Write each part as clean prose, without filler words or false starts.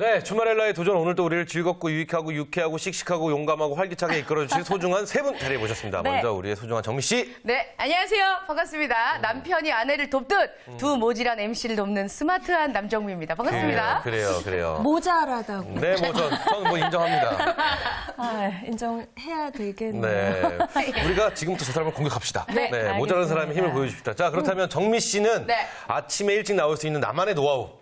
네, 주말엘라의 도전 오늘도 우리를 즐겁고 유익하고 유쾌하고 씩씩하고 용감하고 활기차게 이끌어주실 소중한 세 분 자리해 모셨습니다. 네. 먼저 우리의 소중한 정미 씨. 네, 안녕하세요. 반갑습니다. 남편이 아내를 돕듯 두 모질한 MC를 돕는 스마트한 남정미입니다. 반갑습니다. 그래요. 모자라다고. 네, 저는 뭐 인정합니다. 인정해야 되겠네요. 네, 우리가 지금부터 저 사람을 공격합시다. 네, 모자란 사람의 힘을 보여주십시다. 자, 그렇다면 정미 씨는 네. 아침에 일찍 나올 수 있는 나만의 노하우.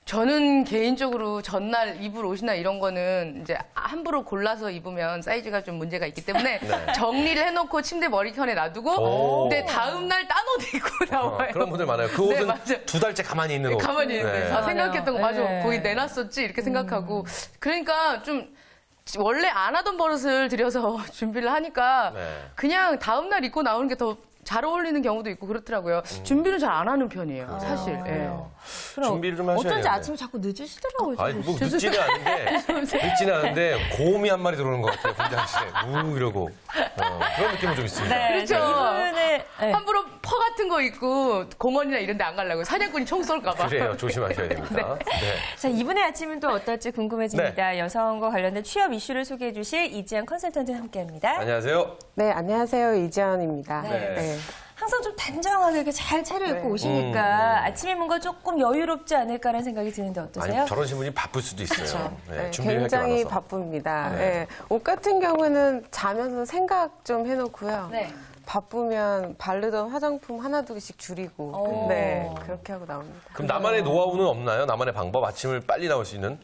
저는 개인적으로 전날 입을 옷이나 이런 거는 이제 함부로 골라서 입으면 사이즈가 좀 문제가 있기 때문에 네. 정리를 해놓고 침대 머리편에 놔두고 근데 다음날 딴 옷 입고 나와요. 그런 분들 많아요. 그 옷은 맞아요. 2달째 가만히 있는 옷. 가만히 있는데 네. 다 생각했던 거 맞아. 네. 거기 내놨었지 이렇게 생각하고 그러니까 좀 원래 안 하던 버릇을 들여서 준비를 하니까 네. 그냥 다음날 입고 나오는 게 더 잘 어울리는 경우도 있고 그렇더라고요. 준비는 잘 안 하는 편이에요, 사실. 예. 그럼 준비를 좀 하셔야 어쩐지 되는데. 아침에 자꾸 늦으시더라고요. 아니, 뭐 늦지는 않은데 곰이 한 마리 들어오는 것 같아요. 분장실에. 이러고. 그런 느낌은 좀 있습니다. 네, 그렇죠. 이분의 함부로 퍼 같은 거 입고 공원이나 이런 데 안 가려고요. 사냥꾼이 총 쏠까 봐. 그래요. 조심하셔야 됩니다. 네. 자, 이분의 아침은 또 어떨지 궁금해집니다. 여성과 관련된 취업 이슈를 소개해 주실 이지연 컨설턴트와 함께합니다. 안녕하세요. 네, 안녕하세요. 이지연입니다. 네. 항상 좀 단정하게 이렇게 잘 차려입고 오시니까 아침에 뭔가 조금 여유롭지 않을까라는 생각이 드는데 어떠세요? 아니, 저런 신분이 바쁠 수도 있어요. 네, 준비를 할게 굉장히 많아서. 바쁩니다. 네. 네. 옷 같은 경우는 자면서 생각 좀 해놓고요. 네. 바쁘면 바르던 화장품 하나둘씩 줄이고 네, 그렇게 하고 나옵니다. 그럼 나만의 노하우는 없나요? 나만의 방법? 아침을 빨리 나올 수 있는?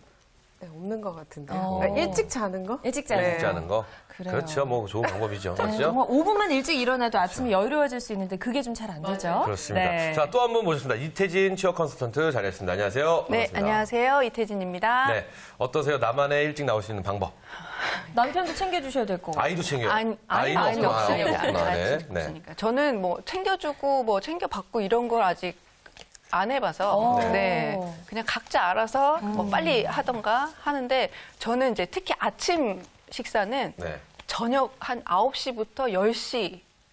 네, 없는 것 같은데요. 그러니까 일찍 자는 거? 일찍 자는 네. 쉽지 않은 거? 그래요. 그렇죠. 뭐 좋은 방법이죠. 네, 그렇죠? 정말 5분만 일찍 일어나도 아침이 여유로워질 수 있는데 그게 좀 잘 안 되죠. 그렇습니다. 네. 자, 또 한 분 모셨습니다. 이태진 취업 컨설턴트 자리했습니다. 안녕하세요. 네, 반갑습니다. 안녕하세요. 이태진입니다. 네. 어떠세요? 나만의 일찍 나올 수 있는 방법. 남편도 챙겨주셔야 될 거고. 아이도 챙겨요. 아이는 아이는 없어요. 없구나. 네. 아직 없으니까. 저는 뭐 챙겨주고 뭐 챙겨받고 이런 걸 아직 안 해봐서 오. 네, 그냥 각자 알아서 뭐 빨리 하던가 하는데 저는 이제 특히 아침 식사는 네. 저녁 한 9시부터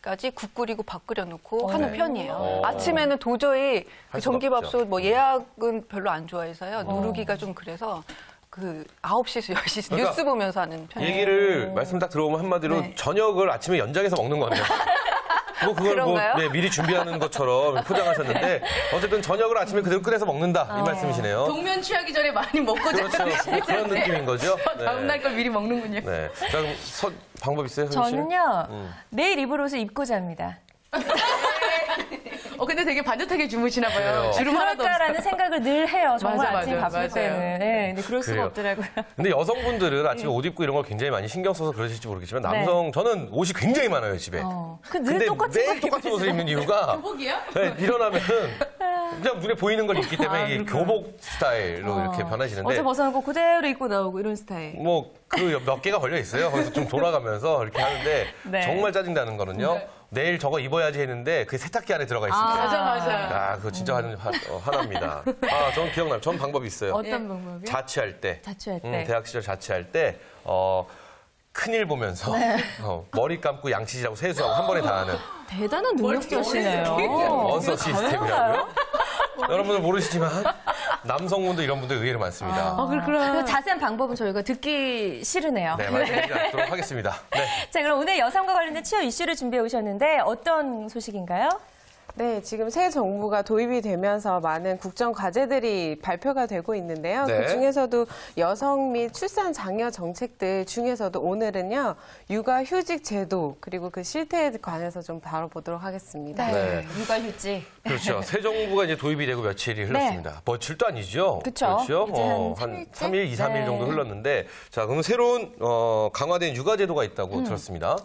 10시까지 국 끓이고 밥 끓여놓고 하는 편이에요. 아침에는 도저히 그 수가 전기밥솥 뭐 예약은 별로 안 좋아해서요. 누르기가 좀 그래서 그 9시에서 10시 그러니까 뉴스 보면서 하는 편이에요. 얘기를 말씀 딱 들어보면 한마디로 네. 저녁을 아침에 연장해서 먹는 거네요. 뭐 그걸 그런가요? 뭐 미리 준비하는 것처럼 포장하셨는데 어쨌든 저녁을 아침에 그대로 끓여서 먹는다 이 말씀이시네요. 동면 취하기 전에 많이 먹고 그렇죠. 자는 뭐 그런 느낌인 거죠. 다음날 걸 미리 먹는군요. 네. 자, 그럼 방법 있어요, 현실? 저는요, 내일 입을 옷을 입고 잡니다. 근데 되게 반듯하게 주무시나 봐요. 그래요. 주름 하나도 그럴까라는 없어요. 생각을 늘 해요. 정말 맞아, 아침 맞아, 바쁠 맞아요. 때는. 네, 근데 그럴 수가 그래요. 없더라고요. 근데 여성분들은 아침에 옷 입고 이런 걸 굉장히 많이 신경 써서 그러실지 모르겠지만 남성 저는 옷이 굉장히 많아요 집에. 늘 근데 똑같은 매일 거 똑같은 옷을 입는 이유가 교복이야? 네, 일어나면은 그냥 눈에 보이는 걸 입기 때문에 이게 교복 스타일로 이렇게 변하시는데 어제 벗어놓고 그대로 입고 나오고 이런 스타일. 뭐 그 몇 개가 걸려 있어요. 거기서 좀 돌아가면서 이렇게 하는데 네. 정말 짜증나는 거는요. 내일 저거 입어야지 했는데 그 세탁기 안에 들어가 있습니다. 맞아. 그거 진짜 화납니다. 저는 기억나요. 전 방법이 있어요. 어떤 방법이요? 자취할 때. 자취할 때. 대학 시절 자취할 때, 큰일 보면서, 머리 감고 양치질하고 세수하고 한 번에 다 하는 대단한 능력자시네요. 원서 시스템이라고요? 여러분들 모르시지만, 남성분도 이런 분들 의외로 많습니다. 그 자세한 방법은 저희가 듣기 싫으네요. 네, 말씀드리지 않도록 하겠습니다. 네. 자, 그럼 오늘 여성과 관련된 취업 이슈를 준비해 오셨는데 어떤 소식인가요? 네, 지금 새 정부가 도입이 되면서 많은 국정 과제들이 발표가 되고 있는데요. 네. 그중에서도 여성 및 출산 장려 정책들 중에서도 오늘은요. 육아휴직 제도 그리고 그 실태에 관해서 좀 다뤄보도록 하겠습니다. 네. 육아휴직. 그렇죠. 새 정부가 이제 도입이 되고 며칠이 흘렀습니다. 며칠도 아니죠. 그쵸. 그렇죠. 이제 한 한 3일째? 3일, 2, 3일 네. 정도 흘렀는데, 자, 그럼 새로운, 강화된 육아제도가 있다고 들었습니다.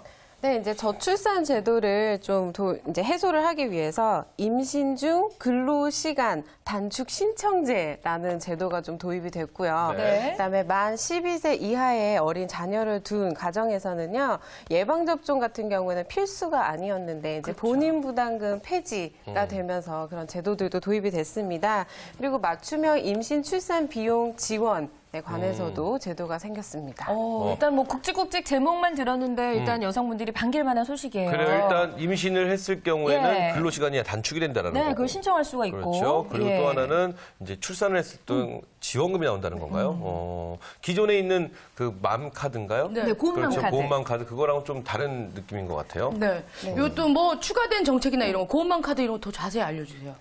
네, 이제 저출산 제도를 좀 이제 해소를 하기 위해서 임신 중 근로시간 단축 신청제라는 제도가 좀 도입이 됐고요. 네. 그다음에 만 12세 이하의 어린 자녀를 둔 가정에서는요, 예방접종 같은 경우에는 필수가 아니었는데, 이제 본인 부담금 폐지가 되면서 그런 제도들도 도입이 됐습니다. 그리고 맞춤형 임신 출산 비용 지원 관해서도 제도가 생겼습니다. 일단 뭐 굵직굵직 제목만 들었는데 일단 여성분들이 반길 만한 소식이에요. 그래요. 일단 임신을 했을 경우에는 예. 근로시간이 단축이 된다는 네, 거고. 그걸 신청할 수가 있고. 그렇죠. 그리고 예. 또 하나는 이제 출산을 했을 때 지원금이 나온다는 건가요? 기존에 있는 그 맘 카드인가요? 네, 고운맘 그렇죠. 카드. 고운맘 카드 그거랑 좀 다른 느낌인 것 같아요. 네. 이것도 뭐 추가된 정책이나 이런 거, 고운맘 카드 이런 거 더 자세히 알려주세요.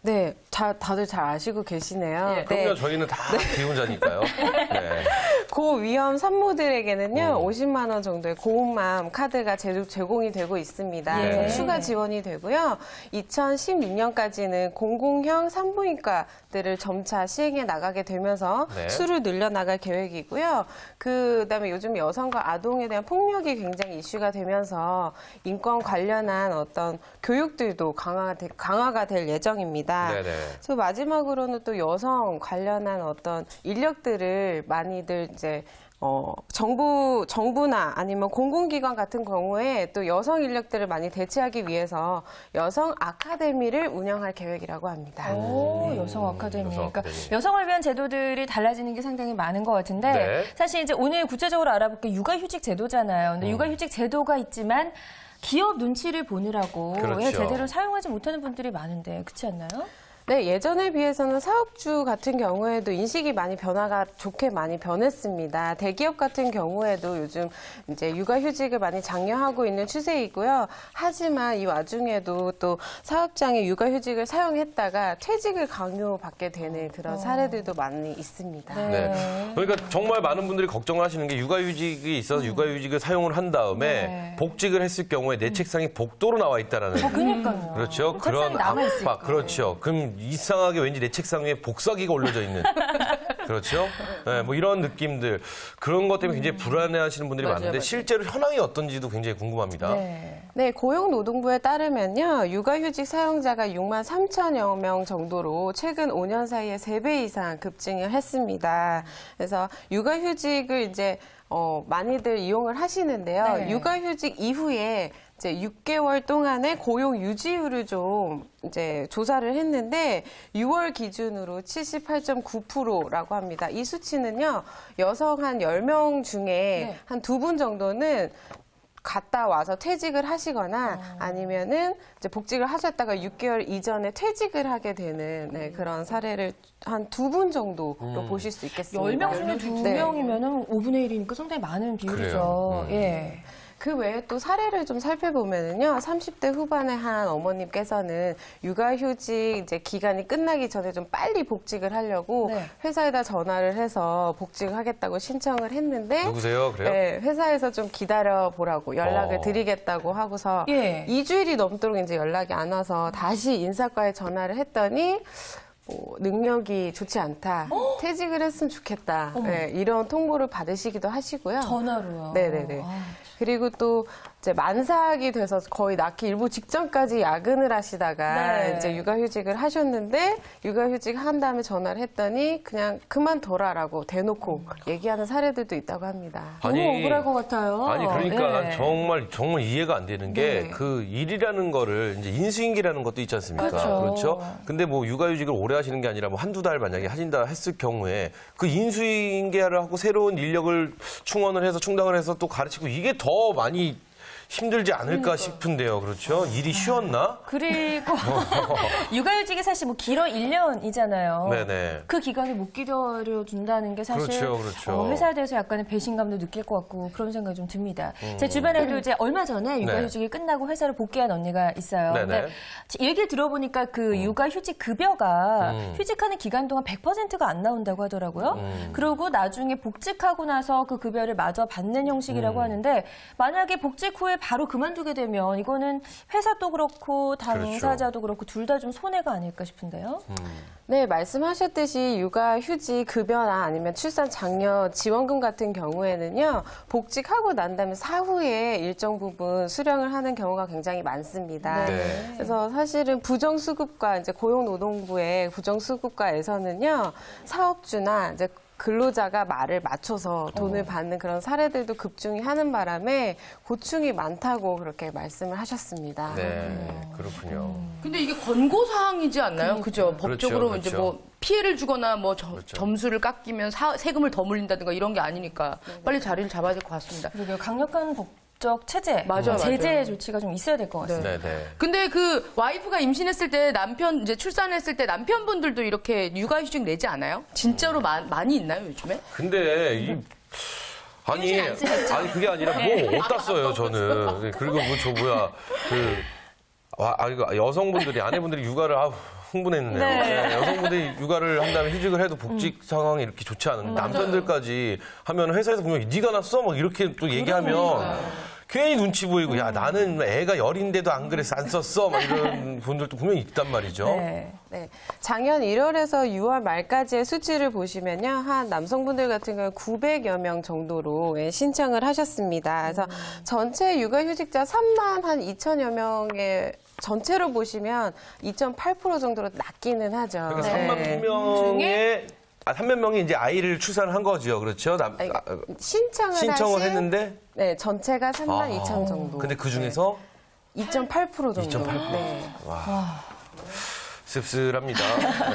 네, 다들 잘 아시고 계시네요. 그럼요. 저희는 다 기혼자니까요. 네. 고위험 산모들에게는요, 50만 원 정도의 고운맘 카드가 제공이 되고 있습니다. 예. 좀 추가 지원이 되고요. 2016년까지는 공공형 산부인과들을 점차 시행해 나가게 되면서 네. 수를 늘려나갈 계획이고요. 그다음에 요즘 여성과 아동에 대한 폭력이 굉장히 이슈가 되면서 인권 관련한 어떤 교육들도 강화가 될 예정입니다. 네네. 그래서 마지막으로는 또 여성 관련한 어떤 인력들을 많이들 이제 정부나 아니면 공공기관 같은 경우에 또 여성 인력들을 많이 대체하기 위해서 여성 아카데미를 운영할 계획이라고 합니다. 여성 아카데미. 여성 그러니까 아카데미. 여성을 위한 제도들이 달라지는 게 상당히 많은 것 같은데 네. 사실 이제 오늘 구체적으로 알아볼 게 육아휴직 제도잖아요. 근데 육아휴직 제도가 있지만 기업 눈치를 보느라고 그렇죠. 제대로 사용하지 못하는 분들이 많은데 그렇지 않나요? 네, 예전에 비해서는 사업주 같은 경우에도 인식이 많이 변화가 좋게 많이 변했습니다. 대기업 같은 경우에도 요즘 이제 육아휴직을 많이 장려하고 있는 추세이고요. 하지만 이 와중에도 또 사업장에 육아휴직을 사용했다가 퇴직을 강요받게 되는 그런 사례들도 많이 있습니다. 네. 그러니까 정말 많은 분들이 걱정을 하시는 게 육아휴직이 있어서 육아휴직을 사용을 한 다음에 네. 복직을 했을 경우에 내 책상이 복도로 나와 있다라는. 그러니까요. 그렇죠. 책상이 그런 남아있으니까. 압박. 그렇죠. 그럼 이상하게 왠지 내 책상 위에 복사기가 올려져 있는. 그렇죠. 네, 뭐 이런 느낌들. 그런 것 때문에 굉장히 불안해하시는 분들이 많은데 실제로 현황이 어떤지도 굉장히 궁금합니다. 네, 고용노동부에 따르면요, 육아휴직 사용자가 6만 3천여 명 정도로 최근 5년 사이에 3배 이상 급증을 했습니다. 그래서 육아휴직을 이제 많이들 이용을 하시는데요. 네. 육아휴직 이후에 이제 6개월 동안의 고용 유지율을 좀 이제 조사를 했는데 6월 기준으로 78.9%라고 합니다. 이 수치는요, 여성 한 10명 중에 한 2분 정도는 갔다 와서 퇴직을 하시거나 아니면은 이제 복직을 하셨다가 6개월 이전에 퇴직을 하게 되는 그런 사례를 한 2분 정도로 보실 수 있겠습니다. 10명 중에 2명이면 5분의 1이니까 상당히 많은 비율이죠. 그래요. 예. 그 외에 또 사례를 좀 살펴보면은요, 30대 후반의 한 어머님께서는 육아휴직 이제 기간이 끝나기 전에 좀 빨리 복직을 하려고 네. 회사에다 전화를 해서 복직을 하겠다고 신청을 했는데 누구세요? 그래요? 네, 회사에서 좀 기다려 보라고 연락을 드리겠다고 하고서 예. 2주일이 넘도록 이제 연락이 안 와서 다시 인사과에 전화를 했더니 능력이 좋지 않다. 퇴직을 했으면 좋겠다. 네, 이런 통보를 받으시기도 하시고요. 전화로요. 네네네. 그리고 또 이제 만삭이 돼서 거의 낳기 일부 직전까지 야근을 하시다가 네. 이제 육아휴직을 하셨는데 육아휴직 한 다음에 전화를 했더니 그냥 그만둬라라고 대놓고 얘기하는 사례들도 있다고 합니다. 너무 억울할 것 같아요. 아니 그러니까 예. 정말 이해가 안 되는 게 네. 그 일이라는 거를 이제 인수인계라는 것도 있지 않습니까? 그렇죠. 근데 뭐 육아휴직을 오래 하시는 게 아니라 뭐 한두 달 만약에 하신다 했을 경우에 그 인수인계를 하고 새로운 인력을 충원을 해서 충당을 해서 또 가르치고 이게 더 많이 힘들지 않을까 싶은데요. 그렇죠? 일이 쉬웠나? 그리고 육아휴직이 사실 뭐 길어 1년이잖아요. 네네. 그 기간을 못 기다려준다는 게 사실 그렇죠. 회사에 대해서 약간의 배신감도 느낄 것 같고 그런 생각이 좀 듭니다. 제 주변에도 이제 얼마 전에 육아휴직이 끝나고 회사를 복귀한 언니가 있어요. 네네. 근데 얘기를 들어보니까 그 육아휴직 급여가 휴직하는 기간 동안 100%가 안 나온다고 하더라고요. 그리고 나중에 복직하고 나서 그 급여를 마저 받는 형식이라고 하는데 만약에 복직 후에 바로 그만두게 되면 이거는 회사도 그렇고 당사자도 그렇고 둘 다 좀 손해가 아닐까 싶은데요. 네, 말씀하셨듯이 육아휴직 급여나 아니면 출산 장려 지원금 같은 경우에는요, 복직하고 난 다음에 사후에 일정 부분 수령을 하는 경우가 굉장히 많습니다. 네. 그래서 사실은 부정수급과 이제 고용노동부의 부정수급과에서는요, 사업주나 이제 근로자가 말을 맞춰서 돈을 받는 그런 사례들도 급증이 하는 바람에 고충이 많다고 그렇게 말씀을 하셨습니다. 네, 그렇군요. 근데 이게 권고 사항이지 않나요? 그죠? 법적으로 그렇죠. 이제 뭐 피해를 주거나 뭐 점수를 깎이면 세금을 더 물린다든가 이런 게 아니니까 빨리 자리를 잡아야 될 것 같습니다. 그리고 강력한 법적 체제, 맞아요, 제재 맞아요. 조치가 좀 있어야 될 것 같습니다. 네, 네. 근데 그 와이프가 임신했을 때 남편 이제 출산했을 때 남편분들도 이렇게 육아휴직 내지 않아요? 진짜로 많이 있나요 요즘에? 근데 아니 그게 아니라 뭐 어디다 써요 저는. 그리고 뭐 저 뭐야 이거 여성분들이 아내분들이 육아를 흥분했네요. 네, 여성분들이 육아를 한 다음에 휴직을 해도 복직 상황이 이렇게 좋지 않은데 남편들까지 하면 회사에서 보면 네가 났어? 막 이렇게 또 얘기하면 괜히 눈치 보이고 야 나는 애가 열인데도 안 그랬어 안 썼어 막 이런 분들도 분명히 있단 말이죠. 네. 네. 작년 1월에서 6월 말까지의 수치를 보시면요. 한 남성분들 같은 경우는 900여 명 정도로 신청을 하셨습니다. 그래서 전체 육아휴직자 3만 한 2천여 명의 전체로 보시면 2.8% 정도로 낮기는 하죠. 그러니까 네. 3만 명의 3만 명이 이제 아이를 출산을 한 거죠. 그렇죠? 신청을 했는데 네, 전체가 3만 2천 정도. 근데 그 중에서 2.8% 정도. 2.8%. 네. 씁쓸합니다.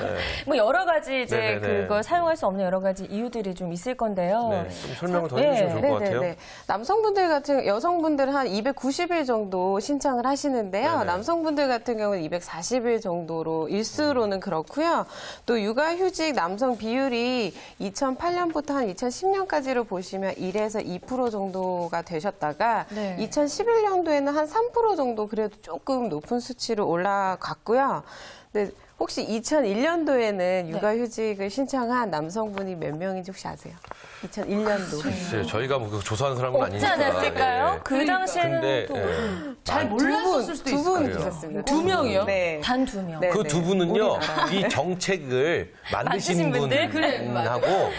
네. 뭐 여러 가지 이제 네네네. 그걸 사용할 수 없는 여러 가지 이유들이 좀 있을 건데요. 네, 좀 설명을 더 해주시면 좋을 것 같아요. 네네네. 남성분들 같은 여성분들은 한 290일 정도 신청을 하시는데요. 네네. 남성분들 같은 경우는 240일 정도로 일수로는 그렇고요. 또 육아휴직 남성 비율이 2008년부터 한 2010년까지로 보시면 1에서 2% 정도가 되셨다가 네. 2011년도에는 한 3% 정도 그래도 조금 높은 수치로 올라갔고요. 네, 혹시 2001년도에는 육아휴직을 신청한 남성분이 몇 명인지 혹시 아세요? 2001년도. 글쎄요, 저희가 뭐 그거 조사하는 사람은 없지 아니니까. 않았을까요? 예. 그 당시에는 근데 또 잘 몰랐었을 수도 있어요. 두분 그래요. 계셨습니다. 두 명이요? 네. 단 2명. 네. 그 두 분은요, 우리나라. 이 정책을 만드신 만드신 분들? 분하고,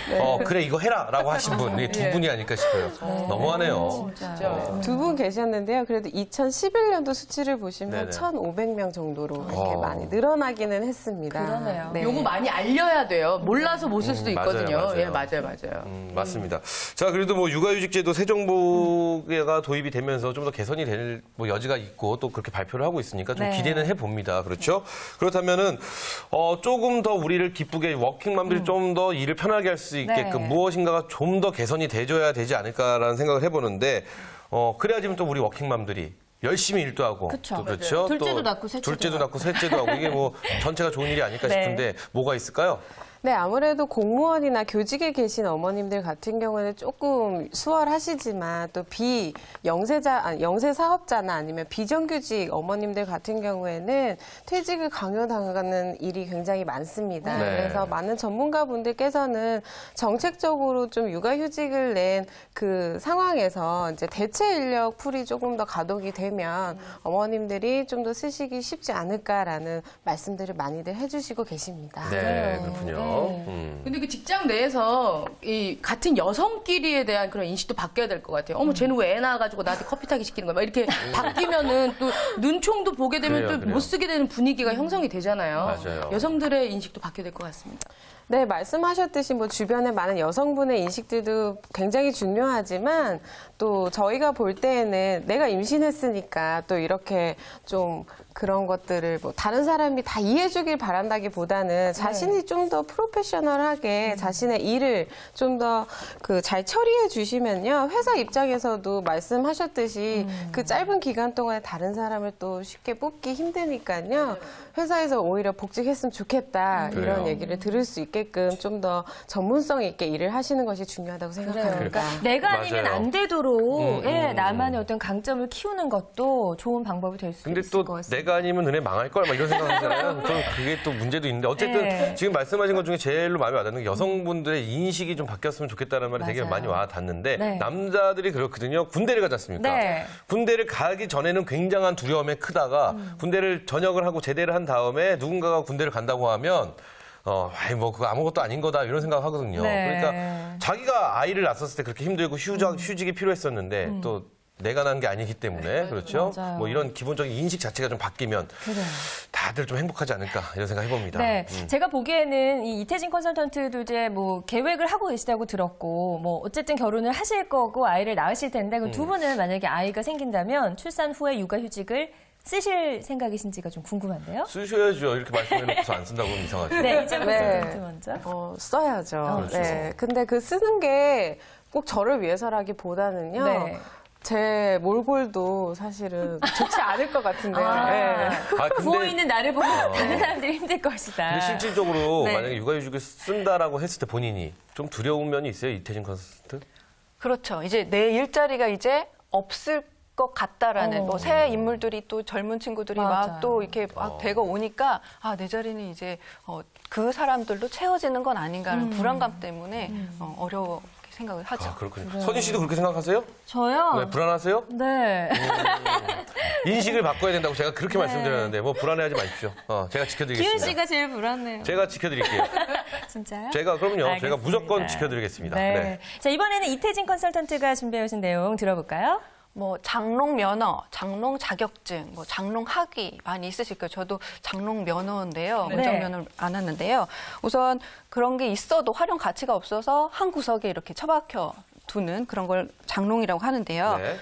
그래, 이거 해라, 라고 하신 분, 이게 두 분이 아닐까 싶어요. 너무하네요. 진짜. 두 분 계셨는데요. 그래도 2011년도 수치를 보시면 네네. 1,500명 정도로 이렇게 많이 늘어나기는 했습니다. 그러네요. 네. 요거 많이 알려야 돼요. 몰라서 못 쓸 수도 있거든요. 맞아요. 예, 맞아요. 맞습니다. 자, 그래도 뭐 육아휴직제도 새 정부가 도입이 되면서 좀 더 개선이 될 뭐 여지가 있고 또 그렇게 발표를 하고 있으니까 좀 네. 기대는 해봅니다. 그렇죠? 그렇다면은, 조금 더 우리를 기쁘게 워킹맘들이 좀 더 일을 편하게 할 수 있게끔 네. 무엇인가가 좀 더 개선이 돼줘야 되지 않을까라는 생각을 해보는데, 그래야지만 또 우리 워킹맘들이 열심히 일도 하고. 그쵸. 또 그렇죠? 둘째도 또 낳고 셋째도 둘째도 낳고 셋째도 하고 이게 뭐 전체가 좋은 일이 아닐까 네. 싶은데 뭐가 있을까요? 네, 아무래도 공무원이나 교직에 계신 어머님들 같은 경우는 조금 수월하시지만 또 영세 사업자나 아니면 비정규직 어머님들 같은 경우에는 퇴직을 강요당하는 일이 굉장히 많습니다. 네. 그래서 많은 전문가분들께서는 정책적으로 좀 육아휴직을 낸 그 상황에서 이제 대체 인력 풀이 조금 더 가동이 되면 어머님들이 좀 더 쓰시기 쉽지 않을까라는 말씀들을 많이들 해주시고 계십니다. 네, 그렇군요. 근데 그 직장 내에서 이 같은 여성끼리에 대한 그런 인식도 바뀌어야 될 것 같아요. 어머, 쟤는 왜 애 낳아가지고 나한테 커피 타기 시키는 거야? 막 이렇게 바뀌면은 또 눈총도 보게 되면 그래요, 또 못 쓰게 되는 분위기가 형성이 되잖아요. 맞아요. 여성들의 인식도 바뀌어야 될 것 같습니다. 네, 말씀하셨듯이 뭐 주변에 많은 여성분의 인식들도 굉장히 중요하지만 또 저희가 볼 때에는 내가 임신했으니까 또 이렇게 좀 그런 것들을 뭐 다른 사람이 다 이해해주길 바란다기보다는 자신이 좀 더 프로페셔널하게 자신의 일을 좀 더 그 잘 처리해 주시면요. 회사 입장에서도 말씀하셨듯이 그 짧은 기간 동안에 다른 사람을 또 쉽게 뽑기 힘드니까요. 회사에서 오히려 복직했으면 좋겠다 그래요. 이런 얘기를 들을 수 있게끔 좀 더 전문성 있게 일을 하시는 것이 중요하다고 생각합니다. 내가 아니면 맞아요. 안 되도록 나만의 어떤 강점을 키우는 것도 좋은 방법이 될 수 근데 있을 또 것 같습니다. 내가 아니면 은혜 망할 걸 막 이런 생각하잖아요. 좀 그게 또 문제도 있는데 어쨌든 네. 지금 말씀하신 것 중에 제일로 마음에 와닿는 게 여성분들의 인식이 좀 바뀌었으면 좋겠다는 말이 되게 맞아요. 많이 와닿는데 네. 남자들이 그렇거든요. 군대를 가지 않습니까? 네. 군대를 가기 전에는 굉장한 두려움에 크다가 군대를 전역을 하고 제대를 한 다음에 누군가가 군대를 간다고 하면 아이 뭐 그거 아무것도 아닌 거다 이런 생각하거든요. 네. 그러니까 자기가 아이를 낳았을 때 그렇게 힘들고 휴직이 필요했었는데 또 내가 난 게 아니기 때문에 그렇죠. 맞아요. 뭐 이런 기본적인 인식 자체가 좀 바뀌면 다들 좀 행복하지 않을까 이런 생각 해봅니다. 네, 제가 보기에는 이 이태진 컨설턴트도 이제 뭐 계획을 하고 계시다고 들었고, 뭐 어쨌든 결혼을 하실 거고 아이를 낳으실 텐데, 그럼 두 분은 만약에 아이가 생긴다면 출산 후에 육아휴직을 쓰실 생각이신지가 좀 궁금한데요. 쓰셔야죠. 이렇게 말씀해놓고서 안 쓴다고 하면 이상하죠. 네, 이정도 네. 선생님 먼저. 써야죠. 그렇죠. 네. 근데 그 쓰는 게 꼭 저를 위해서라기보다는요. 네. 제 몰골도 사실은 좋지 않을 것 같은데요. 아. 네. 부어있는 나를 보고 다른 사람들이 힘들 것이다. 근데 실질적으로 네. 만약에 육아휴직을 쓴다라고 했을 때 본인이 좀 두려운 면이 있어요? 이태진 컨설턴트? 그렇죠. 이제 내 일자리가 이제 없을 것 같다라는 뭐 새 인물들이 또 젊은 친구들이 맞아요. 막 또 이렇게 막 되고 오니까 아, 내 자리는 이제 그 사람들로 채워지는 건 아닌가 하는 불안감 때문에 어렵게 생각을 하죠. 아, 그렇군요. 선희 씨도 그렇게 생각하세요? 저요? 네, 불안하세요? 네. 인식을 바꿔야 된다고 제가 그렇게 말씀드렸는데 뭐 불안해하지 마십시오. 제가 기훈 지켜드리겠습니다. 씨가 제일 불안해요. 제가 지켜드릴게요. 진짜요? 그럼요. 제가 알겠습니다. 무조건 지켜드리겠습니다. 네. 네. 자, 이번에는 이태진 컨설턴트가 준비해 오신 내용 들어볼까요? 뭐 장롱 면허, 장롱 자격증, 뭐 장롱 학위 많이 있으실 거예요. 저도 장롱 면허인데요. 네. 운전면허를 안 왔는데요. 우선 그런 게 있어도 활용 가치가 없어서 한 구석에 이렇게 처박혀 두는 그런 걸 장롱이라고 하는데요. 네.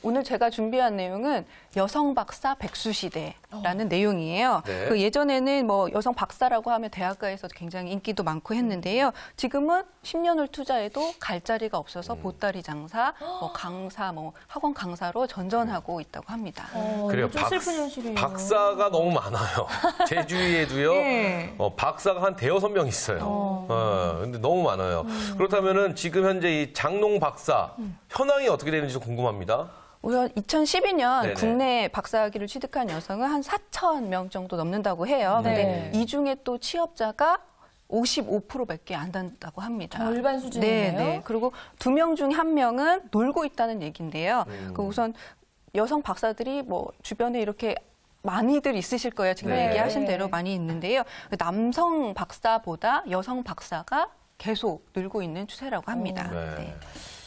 오늘 제가 준비한 내용은 여성 박사 백수 시대라는 내용이에요. 네. 그 예전에는 뭐 여성 박사라고 하면 대학가에서도 굉장히 인기도 많고 했는데요. 지금은 10년을 투자해도 갈 자리가 없어서 보따리 장사, 뭐 강사, 뭐 학원 강사로 전전하고 있다고 합니다. 그래요. 좀 슬픈 현실이에요. 박사가 너무 많아요. 제 주위에도요. 네. 박사가 한 대여섯 명 있어요. 근데 너무 많아요. 그렇다면은 지금 현재 이 장롱 박사 현황이 어떻게 되는지 좀 궁금합니다. 우선 2012년 네네. 국내 박사학위를 취득한 여성은 한 4천 명 정도 넘는다고 해요. 네. 근데 이 중에 또 취업자가 55%밖에 안 된다고 합니다. 절반 수준이네요. 네. 그리고 2명 중 1명은 놀고 있다는 얘기인데요. 그 우선 여성 박사들이 뭐 주변에 이렇게 많이들 있으실 거예요. 지금 네. 얘기하신 대로 많이 있는데요. 남성 박사보다 여성 박사가 계속 늘고 있는 추세라고 합니다. 네.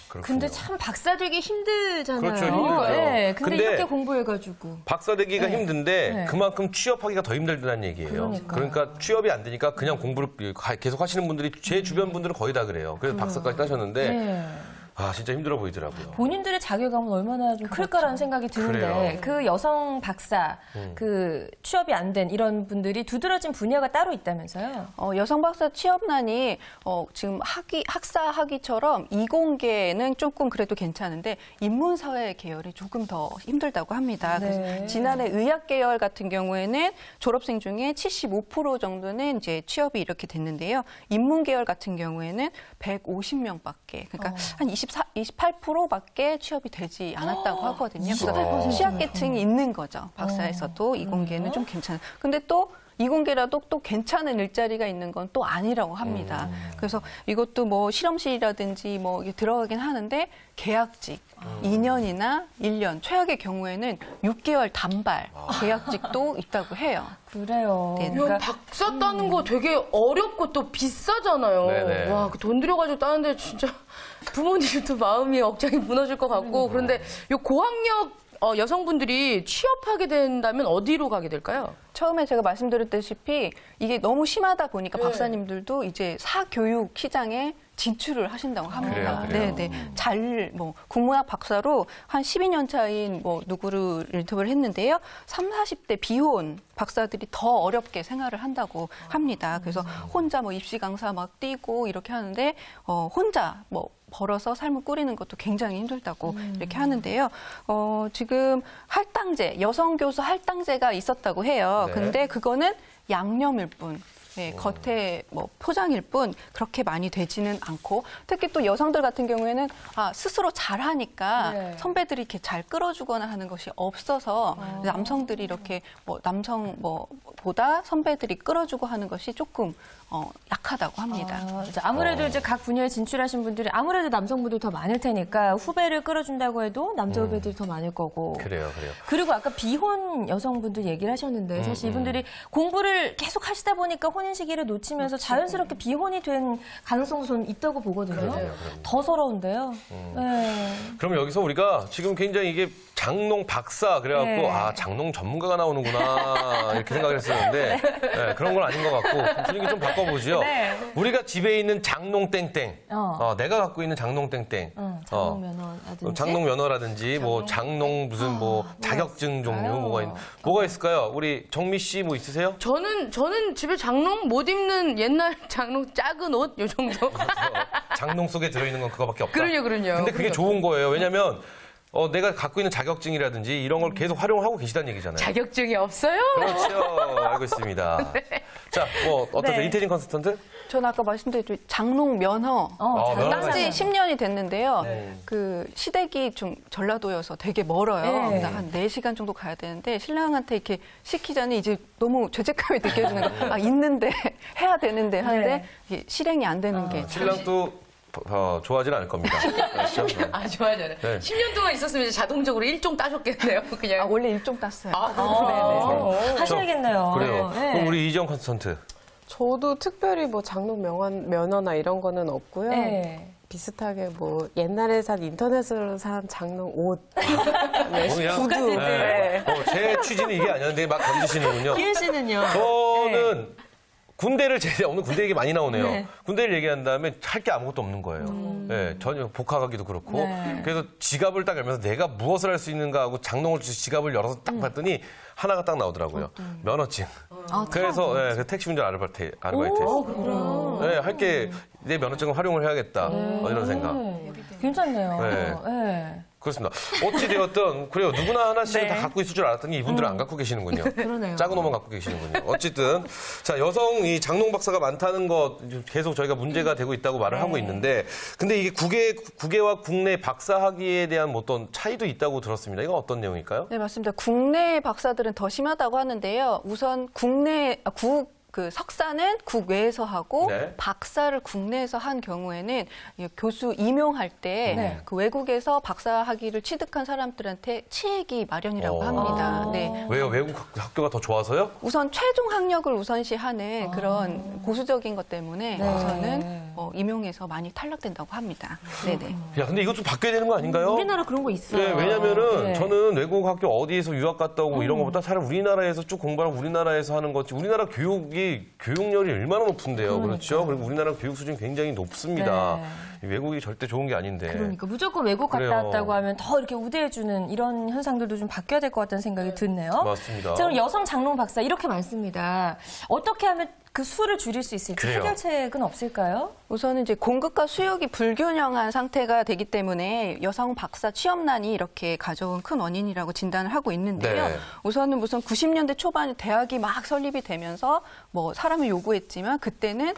그렇군요. 근데 참 박사 되기 힘들잖아요. 그렇죠, 힘들죠. 네, 근데 근데 이렇게 공부해가지고. 박사 되기가 힘든데 네. 그만큼 취업하기가 더 힘들다는 얘기예요. 그러니까 취업이 안 되니까 그냥 공부를 계속 하시는 분들이 제 주변 분들은 거의 다 그래요. 그래서 박사까지 따셨는데 네. 진짜 힘들어 보이더라고요. 본인들의 자괴감은 얼마나 좀 클까라는 생각이 드는데 그래요. 그 여성 박사, 그 취업이 안 된 이런 분들이 두드러진 분야가 따로 있다면서요? 여성 박사 취업난이 지금 학사 학위처럼 이공계는 조금 그래도 괜찮은데 인문사회 계열이 조금 더 힘들다고 합니다. 네. 그래서 지난해 의학 계열 같은 경우에는 졸업생 중에 75% 정도는 이제 취업이 이렇게 됐는데요. 인문 계열 같은 경우에는 150명밖에, 그러니까 한 28%밖에 취업이 되지 않았다고 하거든요. 그래서 취약계층이 있는 거죠. 박사에서도 이공계는 좀 괜찮아요. 근데 또 이공계라도 또 괜찮은 일자리가 있는 건 또 아니라고 합니다. 그래서 이것도 뭐 실험실이라든지 뭐 이게 들어가긴 하는데 계약직 2년이나 1년, 최악의 경우에는 6개월 단발 계약직도 있다고 해요. 그래요. 네, 야, 그러니까 박사 따는 거 되게 어렵고 또 비싸잖아요. 네네. 와, 그 돈 들여가지고 따는데 진짜 부모님도 마음이 억장이 무너질 것 같고. 그런데 요 고학력 여성분들이 취업하게 된다면 어디로 가게 될까요? 처음에 제가 말씀드렸다시피 이게 너무 심하다 보니까 박사님들도 이제 사교육 시장에 진출을 하신다고 합니다. 그래요? 네. 뭐 국문학 박사로 한 12년 차인 뭐 누구를 인터뷰를 했는데요. 30, 40대 비혼 박사들이 더 어렵게 생활을 한다고 합니다. 그래서 혼자 뭐 입시 강사 막 뛰고 이렇게 하는데 혼자 뭐 벌어서 삶을 꾸리는 것도 굉장히 힘들다고 이렇게 하는데요. 지금 할당제, 여성 교수 할당제가 있었다고 해요. 네. 근데 그거는 양념일 뿐. 네, 겉에 뭐 포장일 뿐 그렇게 많이 되지는 않고, 특히 또 여성들 같은 경우에는 스스로 잘하니까 네. 선배들이 이렇게 잘 끌어주거나 하는 것이 없어서 남성들이 이렇게 뭐 남성 보다 선배들이 끌어주고 하는 것이 조금 약하다고 합니다. 아무래도 이제 각 분야에 진출하신 분들이 아무래도 남성분들 더 많을 테니까 후배를 끌어준다고 해도 남자 후배들이 더 많을 거고. 그래요. 그리고 아까 비혼 여성분들 얘기를 하셨는데 사실 이분들이 공부를 계속 하시다 보니까 혼인 시기를 놓치면서 자연스럽게 비혼이 된 가능성도 저는 있다고 보거든요. 그럼요. 더 서러운데요. 네. 그럼 여기서 우리가 지금 굉장히 이게 장농 박사 그래갖고 네. 아 장농 전문가가 나오는구나 이렇게 생각을 했었는데 네, 그런 건 아닌 것 같고 분위기 좀 바꿔보죠. 네. 우리가 집에 있는 장농 땡땡, 내가 갖고 있는 장농 땡땡, 장롱 면허라든지. 장농 면허라든지 뭐 장농 무슨 뭐 자격증 종류 뭐가 있을까요? 우리 정미 씨 뭐 있으세요? 저는 집에 장롱 못 입는 옛날 장롱 작은 옷 요 정도. 장농 속에 들어있는 건 그거밖에 없다. 그럼요. 근데 그게 좋은 거예요. 왜냐면 내가 갖고 있는 자격증이라든지 이런 걸 계속 활용하고 계시다는 얘기잖아요. 자격증이 없어요? 그렇죠. 알고 있습니다. 자, 뭐 어떠세요? 네. 이태진 컨설턴트? 저는 아까 말씀드린 장롱 면허 면허가 딴지 있어요. 10년이 됐는데요. 그 시댁이 좀 전라도여서 되게 멀어요. 네. 한 4시간 정도 가야 되는데 신랑한테 이렇게 시키자니 이제 너무 죄책감이 느껴지는 거예요. 아, 있는데 해야 되는데 하는데 네. 이게 실행이 안 되는 게 신랑도 좋아하진 않을 겁니다. 그렇죠? 네. 아, 좋아요. 네. 10년 동안 있었으면 이제 자동적으로 일종 따셨겠네요. 그냥. 아, 원래 일종 땄어요. 하셔야겠네요. 그래요. 네. 그럼 우리 이정 컨설턴트. 저도 특별히 뭐 장롱 면허나 이런 거는 없고요. 네. 비슷하게 뭐 옛날에 산 인터넷으로 산 장롱 옷, 그냥 구두. 네. 제 취지는 이게 아니었는데 막 던지시는군요. 기은 씨는요? 저는 군대를 오늘 군대 얘기 많이 나오네요. 네. 군대를 얘기한 다음에 할 게 아무것도 없는 거예요. 네, 전혀 복학하기도 그렇고. 네. 그래서 지갑을 딱 열면서 내가 무엇을 할 수 있는가 하고 장롱을 지갑을 열어서 딱 봤더니 하나가 딱 나오더라고요. 면허증. 그래서 네, 그 택시 운전 아르바이트 했어요. 네, 할 게 내 면허증을 활용을 해야겠다. 이런 생각. 괜찮네요. 네. 네. 그렇습니다. 어찌되었든 그래요. 누구나 하나씩은 네. 다 갖고 있을 줄 알았더니 이분들은 안 갖고 계시는군요. 그러네요. 작은 옷만 갖고 계시는군요. 어쨌든 자 여성 이 장롱 박사가 많다는 거 계속 저희가 문제가 되고 있다고 말을 하고 있는데 근데 이게 국외와 국내 박사 학위에 대한 뭐 어떤 차이도 있다고 들었습니다. 이건 어떤 내용일까요? 네, 맞습니다. 국내 박사들은 더 심하다고 하는데요. 우선 그 석사는 국외에서 하고 네. 박사를 국내에서 한 경우에는 교수 임용할 때 그 외국에서 박사 학위를 취득한 사람들한테 치액이 마련이라고 합니다. 네. 왜요? 외국 학교가 더 좋아서요? 우선 최종 학력을 우선시하는 그런 고수적인 것 때문에 우선은 임용에서 많이 탈락된다고 합니다. 네네. 야, 근데 이것 좀 바뀌어야 되는 거 아닌가요? 우리나라 그런 거 있어요. 네, 왜냐면은 네. 저는 외국 학교 어디에서 유학 갔다 오고 이런 것보다 차라리 우리나라에서 쭉 공부하고 우리나라에서 하는 거지. 우리나라 교육열이 얼마나 높은데요. 그렇죠? 그리고 우리나라 교육 수준이 굉장히 높습니다. 외국이 절대 좋은 게 아닌데. 그러니까 무조건 외국 갔다 그래요. 왔다고 하면 더 이렇게 우대해주는 이런 현상들도 좀 바뀌어야 될 것 같다는 생각이 드네요. 맞습니다. 자, 그럼 여성 장롱 박사 이렇게 많습니다. 어떻게 하면 그 수를 줄일 수 있을지 그래요. 해결책은 없을까요? 우선은 이제 공급과 수요가 불균형한 상태가 되기 때문에 여성 박사 취업난이 이렇게 가져온 큰 원인이라고 진단을 하고 있는데요. 네. 우선은 90년대 초반에 대학이 막 설립이 되면서 뭐 사람을 요구했지만 그때는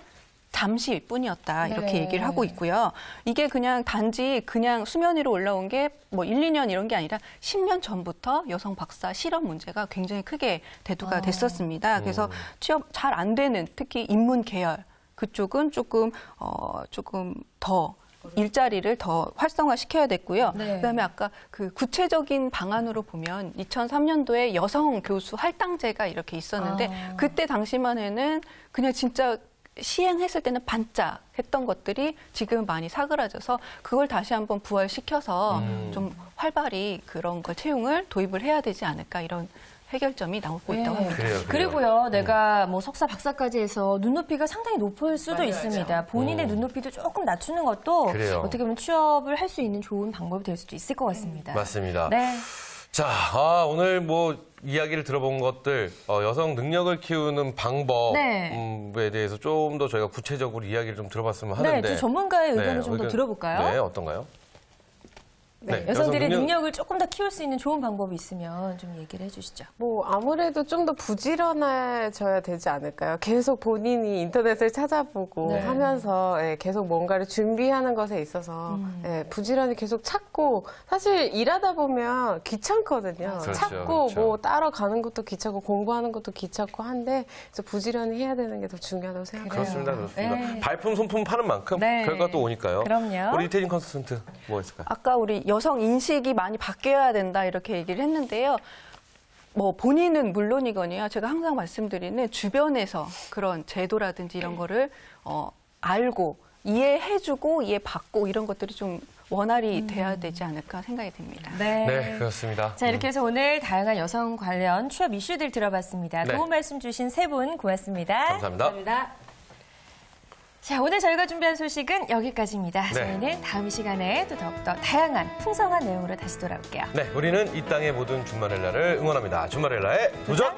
잠시뿐이었다 이렇게 네. 얘기를 하고 있고요. 이게 단지 수면 위로 올라온 게 뭐 1, 2년 이런 게 아니라 10년 전부터 여성 박사 실업 문제가 굉장히 크게 대두가 됐었습니다. 그래서 취업 잘 안 되는 특히 인문 계열 그쪽은 조금 더 일자리를 더 활성화시켜야 됐고요. 네. 그다음에 아까 그 구체적인 방안으로 보면 2003년도에 여성 교수 할당제가 이렇게 있었는데 그때 당시만 해는 그냥 진짜 시행했을 때는 반짝했던 것들이 지금 많이 사그라져서 그걸 다시 한번 부활시켜서 좀 활발히 그런 걸 채용을 도입을 해야 되지 않을까 이런 해결점이 나오고 있다고 합니다. 그래요. 그리고요, 내가 뭐 석사, 박사까지 해서 눈높이가 상당히 높을 수도 있습니다. 본인의 눈높이도 조금 낮추는 것도 그래요. 어떻게 보면 취업을 할 수 있는 좋은 방법이 될 수도 있을 것 같습니다. 맞습니다. 네. 자, 오늘 뭐 이야기를 들어본 것들 여성 능력을 키우는 방법에 대해서 좀 더 저희가 구체적으로 이야기를 좀 들어봤으면 하는데. 네, 또 전문가의 의견을 좀 더 의견- 들어볼까요? 네, 어떤가요? 네, 여성들의 여성 능력을 조금 더 키울 수 있는 좋은 방법이 있으면 좀 얘기를 해주시죠. 뭐 아무래도 좀 더 부지런해져야 되지 않을까요? 계속 본인이 인터넷을 찾아보고 네. 하면서 계속 뭔가를 준비하는 것에 있어서 부지런히 계속 찾고 사실 일하다 보면 귀찮거든요. 그렇죠, 찾고 그렇죠. 뭐 따라가는 것도 귀찮고 공부하는 것도 귀찮고 한데 그래서 부지런히 해야 되는 게 더 중요하다고 생각해요. 그렇습니다. 그렇습니다. 네. 발품, 손품 파는 만큼 네. 결과가 또 오니까요. 그럼요. 우리 이태진 컨설턴트 뭐 있을까요? 아까 우리 여성 인식이 많이 바뀌어야 된다 이렇게 얘기를 했는데요. 뭐 본인은 물론이거니와 제가 항상 말씀드리는 주변에서 그런 제도라든지 이런 거를 알고 이해해주고 이해받고 이런 것들이 좀 원활히 돼야 되지 않을까 생각이 듭니다. 네, 그렇습니다. 자, 이렇게 해서 오늘 다양한 여성 관련 취업 이슈들 들어봤습니다. 네. 도움 말씀 주신 세 분 고맙습니다. 감사합니다. 자, 오늘 저희가 준비한 소식은 여기까지입니다. 네. 저희는 다음 시간에 또 더욱더 다양한 풍성한 내용으로 다시 돌아올게요. 네, 우리는 이 땅의 모든 준마렐라를 응원합니다. 준마렐라의 도전!